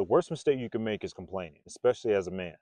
The worst mistake you can make is complaining, especially as a man.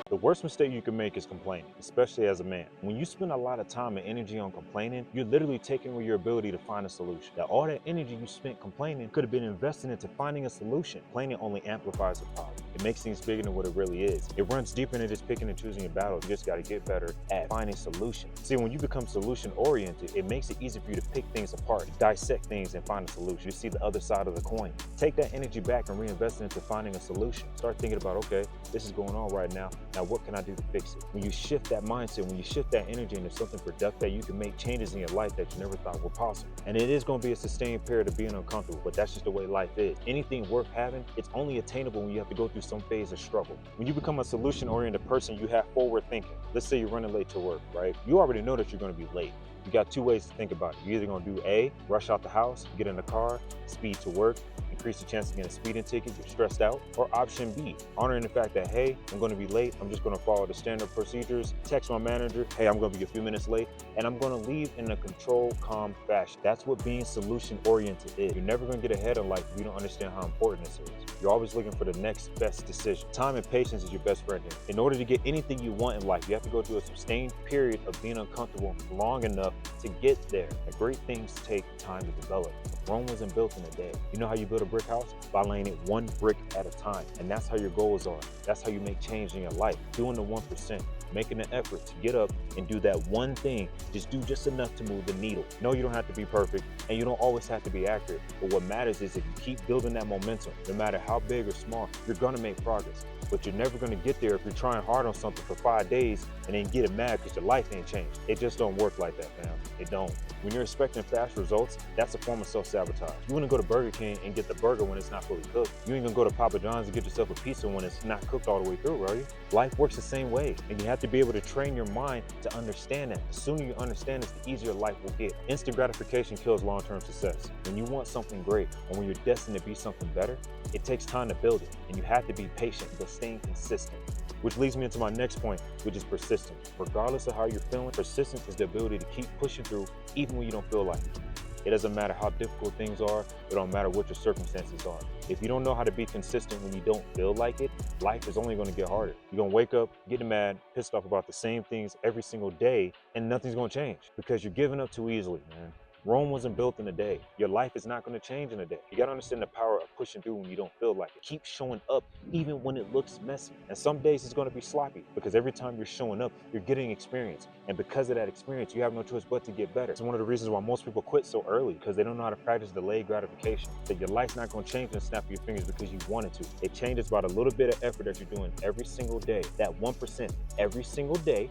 The worst mistake you can make is complaining, especially as a man. When you spend a lot of time and energy on complaining, you're literally taking away your ability to find a solution. That all that energy you spent complaining could have been invested into finding a solution. Complaining only amplifies the problem. It makes things bigger than what it really is. It runs deeper into just picking and choosing your battles. You just got to get better at finding solutions. See, when you become solution oriented, it makes it easy for you to pick things apart, dissect things, and find a solution. You see the other side of the coin. Take that energy back and reinvest it into finding a solution. Start thinking about, okay, this is going on right now. Now, what can I do to fix it? When you shift that mindset, when you shift that energy into something productive, that you can make changes in your life that you never thought were possible. And it is going to be a sustained period of being uncomfortable, but that's just the way life is. Anything worth having, it's only attainable when you have to go through some phase of struggle. When you become a solution-oriented person, you have forward thinking. Let's say you're running late to work, right? You already know that you're going to be late. You got two ways to think about it. You're either going to do A, rush out the house, get in the car, speed to work, increase the chance of getting a speeding ticket, you're stressed out. Or option B, honoring the fact that, hey, I'm going to be late, I'm just going to follow the standard procedures, text my manager, hey, I'm going to be a few minutes late, and I'm going to leave in a controlled, calm fashion. That's what being solution-oriented is. You're never going to get ahead in life if you don't understand how important this is. You're always looking for the next best decision. Time and patience is your best friend here. In order to get anything you want in life, you have to go through a sustained period of being uncomfortable long enough to get there. And great things take time to develop. Rome wasn't built in a day. You know how you build a brick house? By laying it one brick at a time. And that's how your goals are. That's how you make change in your life. Doing the 1%. Making an effort to get up and do that one thing. Just do just enough to move the needle. No, you don't have to be perfect, and you don't always have to be accurate. But what matters is if you keep building that momentum, no matter how big or small, you're gonna make progress. But you're never gonna get there if you're trying hard on something for 5 days and then getting mad because your life ain't changed. It just don't work like that, fam. It don't. When you're expecting fast results, that's a form of self-sabotage. You wouldn't go to Burger King and get the burger when it's not fully cooked. You ain't gonna go to Papa John's and get yourself a pizza when it's not cooked all the way through, are you? Life works the same way, and you have to be able to train your mind to understand that. The sooner you understand this, the easier life will get. Instant gratification kills long-term success. When you want something great, or when you're destined to be something better, it takes time to build it, and you have to be patient but staying consistent. Which leads me into my next point, which is persistence. Regardless of how you're feeling, persistence is the ability to keep pushing through even when you don't feel like it. It doesn't matter how difficult things are. It don't matter what your circumstances are. If you don't know how to be consistent when you don't feel like it, life is only going to get harder. You're going to wake up, getting mad, pissed off about the same things every single day, and nothing's going to change because you're giving up too easily, man. Rome wasn't built in a day. Your life is not going to change in a day. You got to understand the power of pushing through when you don't feel like it. Keep showing up even when it looks messy. And some days it's going to be sloppy because every time you're showing up, you're getting experience. And because of that experience, you have no choice but to get better. It's one of the reasons why most people quit so early because they don't know how to practice delayed gratification. That your life's not going to change in a snap of your fingers because you wanted to. It changes by the little bit of effort that you're doing every single day. That 1% every single day,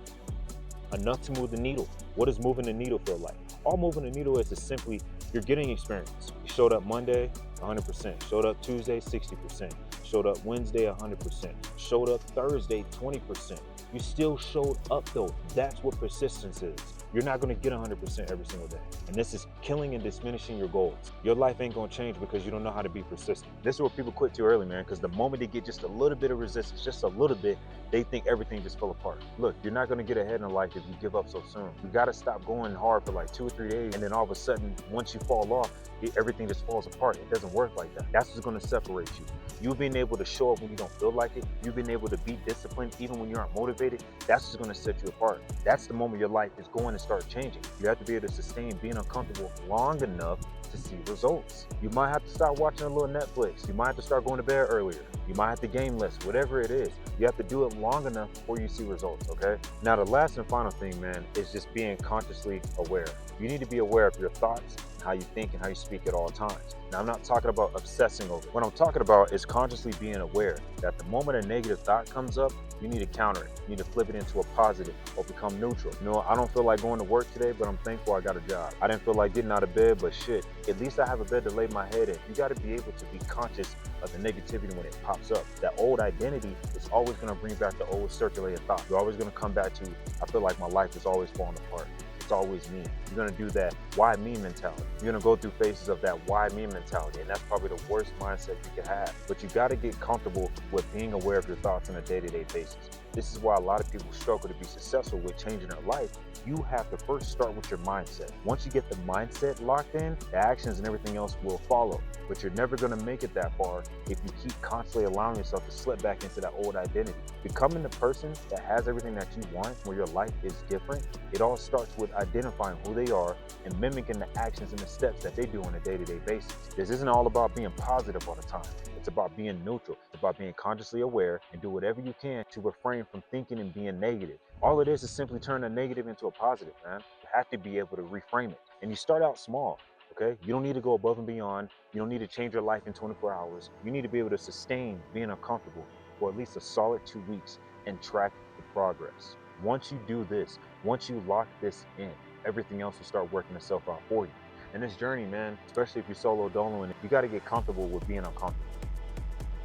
enough to move the needle. What does moving the needle feel like? All moving the needle is simply you're getting experience. You showed up Monday, 100%. Showed up Tuesday, 60%. Showed up Wednesday, 100%. Showed up Thursday, 20%. You still showed up though. That's what persistence is. You're not going to get 100% every single day. And this is killing and diminishing your goals. Your life ain't going to change because you don't know how to be persistent. This is where people quit too early, man, because the moment they get just a little bit of resistance, just a little bit, they think everything just fell apart. Look, you're not going to get ahead in life if you give up so soon. You got to stop going hard for like 2 or 3 days, and then all of a sudden, once you fall off, everything just falls apart. It doesn't work like that. That's what's going to separate you. You being able to show up when you don't feel like it, you being able to be disciplined even when you aren't motivated, that's what's going to set you apart. That's the moment your life is going to start changing. You have to be able to sustain being uncomfortable long enough to see results. You might have to start watching a little Netflix. You might have to start going to bed earlier. You might have to game less, whatever it is. You have to do it long enough before you see results, okay? Now, the last and final thing, man, is just being consciously aware. You need to be aware of your thoughts, how you think, and how you speak at all times. Now, I'm not talking about obsessing over it. What I'm talking about is consciously being aware that the moment a negative thought comes up, you need to counter it. You need to flip it into a positive or become neutral. You know, I don't feel like going to work today, but I'm thankful I got a job. I didn't feel like getting out of bed, but shit, at least I have a bed to lay my head in. You got to be able to be conscious of the negativity when it pops up. That old identity is always going to bring back the old circulating thought. You're always going to come back to, I feel like my life is always falling apart. It must always me. You're gonna do that why me mentality. You're gonna go through phases of that why me mentality, and that's probably the worst mindset you could have. But you gotta get comfortable with being aware of your thoughts on a day-to-day basis. This is why a lot of people struggle to be successful with changing their life. You have to first start with your mindset. Once you get the mindset locked in, the actions and everything else will follow. But you're never going to make it that far if you keep constantly allowing yourself to slip back into that old identity. Becoming the person that has everything that you want, where your life is different, it all starts with identifying who they are and mimicking the actions and the steps that they do on a day-to-day basis. This isn't all about being positive all the time. It's about being neutral. It's about being consciously aware and do whatever you can to refrain from thinking and being negative. All it is simply turn a negative into a positive, man. You have to be able to reframe it. And you start out small, okay? You don't need to go above and beyond. You don't need to change your life in 24 hours. You need to be able to sustain being uncomfortable for at least a solid 2 weeks and track the progress. Once you do this, once you lock this in, everything else will start working itself out for you. And this journey, man, especially if you're solo doloing, you got to get comfortable with being uncomfortable.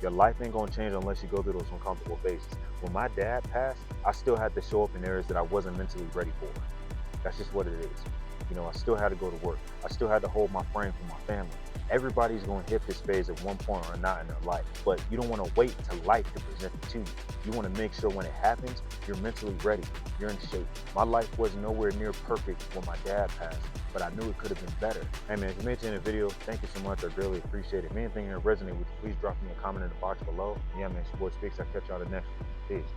Your life ain't gonna change unless you go through those uncomfortable phases. When my dad passed, I still had to show up in areas that I wasn't mentally ready for. That's just what it is. You know, I still had to go to work. I still had to hold my frame for my family. Everybody's gonna hit this phase at one point or not in their life, but you don't wanna wait till life to present it to you. You wanna make sure when it happens, you're mentally ready, you're in shape. My life was nowhere near perfect when my dad passed, but I knew it could have been better. Hey man, if you made it to the video, thank you so much. I really appreciate it. If anything that resonated with you, please drop me a comment in the box below. Yeah man, it's your boy Speaks. I'll catch y'all the next one. Peace.